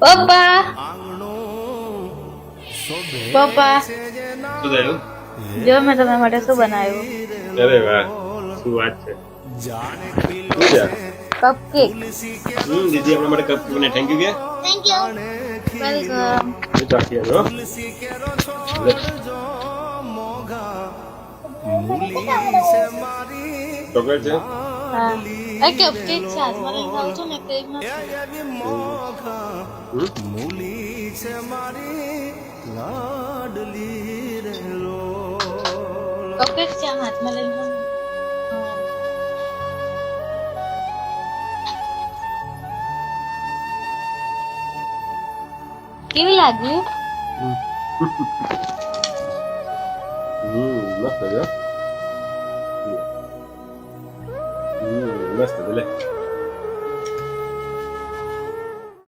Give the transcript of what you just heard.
પપ્પા પપ્પા શું થયું? જો મેં તમારા માટે શું બનાવ્યું? અરે વાહ, શું વાત છે. શું છે? કપકેક. દીદી આપણા માટે કપ મને થેન્ક યુ કે થેન્ક યુ. વેલકમ. એ ચાખી આવ્યો. લે. ચોકલેટ છે. હા આ કપકેક છે હાથમાં લઈને ખાઉં છું ને કેક નથી. કપકેક છે આમ હાથમાં લઈને ખાઉં. હા. કેવી લાગી? મસ્ત છે લે. મસ્ત છે લે.